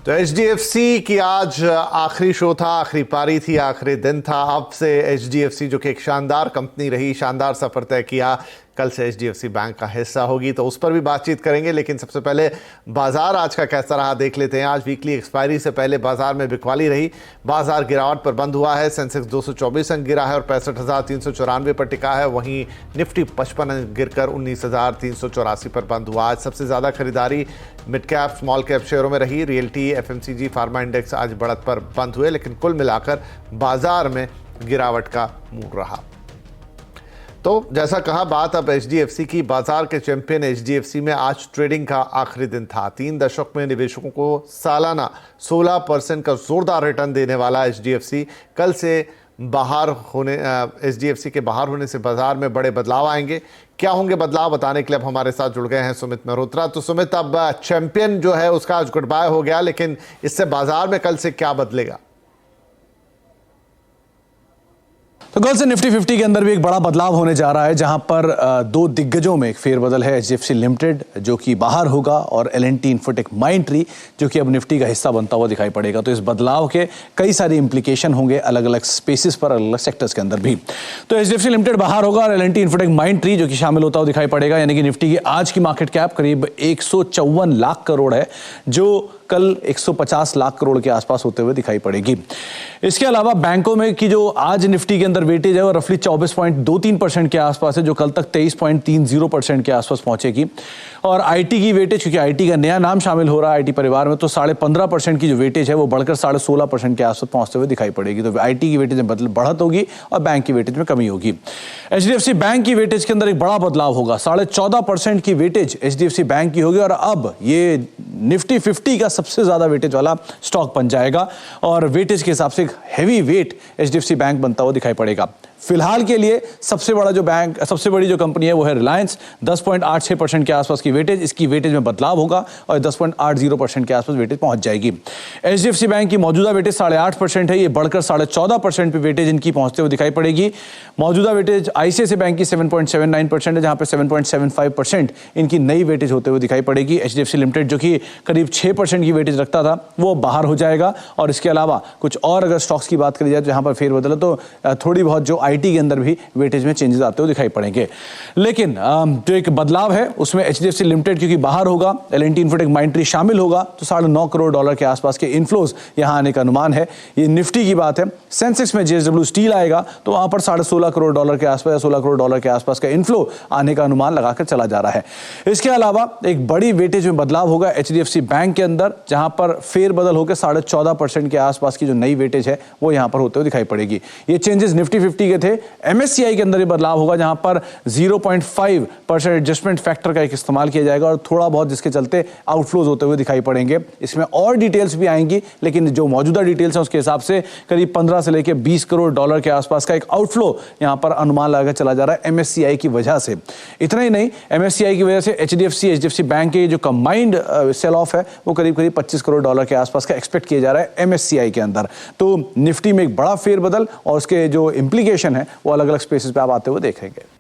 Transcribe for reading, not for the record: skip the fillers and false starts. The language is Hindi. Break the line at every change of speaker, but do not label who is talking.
तो एचडीएफसी की आज आखिरी शो था, आखिरी पारी थी, आखिरी दिन था। अब से एचडीएफसी जो कि एक शानदार कंपनी रही, शानदार सफर तय किया, कल से एचडीएफसी बैंक का हिस्सा होगी, तो उस पर भी बातचीत करेंगे। लेकिन सबसे पहले बाजार आज का कैसा रहा देख लेते हैं। आज वीकली एक्सपायरी से पहले बाजार में बिकवाली रही, बाजार गिरावट पर बंद हुआ है। सेंसेक्स 224 अंक गिरा है और 65,394 पर टिका है। वहीं निफ्टी 55 अंक गिरकर 19,384 पर बंद हुआ। आज सबसे ज्यादा खरीदारी मिड कैप स्मॉल कैप शेयरों में रही। रियल्टी, एफएमसीजी, फार्मा इंडेक्स आज बढ़त पर बंद हुए, लेकिन कुल मिलाकर बाजार में गिरावट का मूड रहा। तो जैसा कहा, बात अब एचडीएफसी की। बाजार के चैंपियन एचडीएफसी में आज ट्रेडिंग का आखिरी दिन था। 3 दशक में निवेशकों को सालाना 16% का जोरदार रिटर्न देने वाला एचडीएफसी कल से एचडीएफसी के बाहर होने से बाजार में बड़े बदलाव आएंगे। क्या होंगे बदलाव, बताने के लिए अब हमारे साथ जुड़ गए हैं सुमित मल्होत्रा। तो सुमित, अब चैंपियन जो है उसका आज गुड बाय हो गया, लेकिन इससे बाजार में कल से क्या बदलेगा?
तो कल से निफ्टी 50 के अंदर भी एक बड़ा बदलाव होने जा रहा है, जहां पर दो दिग्गजों में एक फेरबदल है। एचडीएफसी लिमिटेड जो कि बाहर होगा और एल&टी इन्फोटेक माइंडट्री जो कि अब निफ्टी का हिस्सा बनता हुआ दिखाई पड़ेगा। तो इस बदलाव के कई सारे इंप्लीकेशन होंगे अलग अलग स्पेसिस पर, अलग अलग सेक्टर्स के अंदर भी। तो एचडीएफसी लिमिटेड बाहर होगा और एल&टी इन्फोटेक माइंडट्री जो कि शामिल होता हुआ दिखाई पड़ेगा। यानी कि निफ्टी की आज की मार्केट कैप करीब 154 लाख करोड़ है, जो कल 150 लाख करोड़ के आसपास होते हुए दिखाई पड़ेगी। इसके अलावा बैंकों में की जो आज निफ्टी के अंदर वेटेज है वो रफली 24.23% के आसपास है, जो कल तक 23.30% के आसपास पहुंचेगी। और आईटी की वेटेज, क्योंकि आईटी का नया नाम शामिल हो रहा है आईटी परिवार में, तो 15.5% की जो वेटेज है वो बढ़कर 16.5% के आसपास पहुंचते हुए दिखाई पड़ेगी। तो आईटी की वेटेज में बढ़त होगी और बैंक की वेटेज में कमी होगी। एचडीएफसी बैंक की वेटेज के अंदर एक बड़ा बदलाव होगा। 14.5% की वेटेज एचडीएफसी बैंक की होगी और अब ये निफ्टी 50 का सबसे ज्यादा वेटेज वाला स्टॉक बन जाएगा और वेटेज के हिसाब से एक हेवी वेट एचडीएफसी बैंक बनता हुआ दिखाई पड़ेगा। फिलहाल के लिए सबसे बड़ी जो कंपनी है वो है रिलायंस, 10.86% के आसपास की वेटेज। इसकी वेटेज में बदलाव होगा और 10.80% के आसपास वेटेज पहुंच जाएगी। एचडीएफसी बैंक की मौजूदा वेटेज 8.5% है, ये बढ़कर 14.5% पे वेटेज इनकी पहुंचते हुए दिखाई पड़ेगी। मौजूदा वेटेज आईसीआईसीआई बैंक की 7.79% है, जहां पे 7.75% इनकी नई वेटेज होते हुए दिखाई पड़ेगी। एचडीएफसी लिमिटेड जो कि करीब 6% की वेटेज रखता था वो बाहर हो जाएगा। और इसके अलावा कुछ और अगर स्टॉक्स की बात करी जाए तो जहां पर फेरबदल है, तो थोड़ी बहुत जो आईटी के अंदर भी वेटेज में चेंजेस आते हुए दिखाई पड़ेंगे। लेकिन जो एक बदलाव है उसमें एचडीएफसी लिमिटेड क्योंकि बाहर होगा, एल&टी इन्फोटेक माइंडट्री शामिल होगा, तो $9.5 करोड़ के आसपास के इनफ्लोज यहां आने का अनुमान है। ये निफ्टी की बात है। सेंसेक्स में जेएसडब्ल्यू स्टील आएगा तो वहां पर $16.5 करोड़ के आसपास या $16 करोड़ के आसपास का इनफ्लो आने का अनुमान लगाकर चला जा रहा है। इसके अलावा एक बड़ी वेटेज में बदलाव होगा एचडीएफसी बैंक के अंदर, जहां पर फेरबदल होकर 14.5% के आसपास की जो नई वेटेज है वो यहां पर होते हुए दिखाई पड़ेगी। ये चेंजेस निफ्टी 50 के थे। एमएससीआई के अंदर ये बदलाव होगा, जहां पर 0.5% एडजस्टमेंट फैक्टर का एक इस्तेमाल किया जाएगा और थोड़ा बहुत जिसके चलते आउटफ्लोज होते हुए दिखाई पड़ेंगे। इसमें और डिटेल्स भी आएंगी, लेकिन जो मौजूदा डिटेल्स हैं उसके हिसाब से करीब 15 से लेकर $20 करोड़ के आसपास का एक आउटफ्लो यहां पर अनुमान लगाकर चला जा रहा है एमएससीआई की वजह से। इतना ही नहीं, एमएससीआई की वजह से एचडीएफसी बैंक के जो कंबाइंड सेल ऑफ है वो करीब $25 करोड़ के आसपास का एक्सपेक्ट किया जा रहा है एमएससीआई के अंदर। तो निफ्टी में एक बड़ा फेरबदल और उसके जो इंप्लीकेशन है वो अलग अलग स्पेसेस पे आप आते हुए देखेंगे।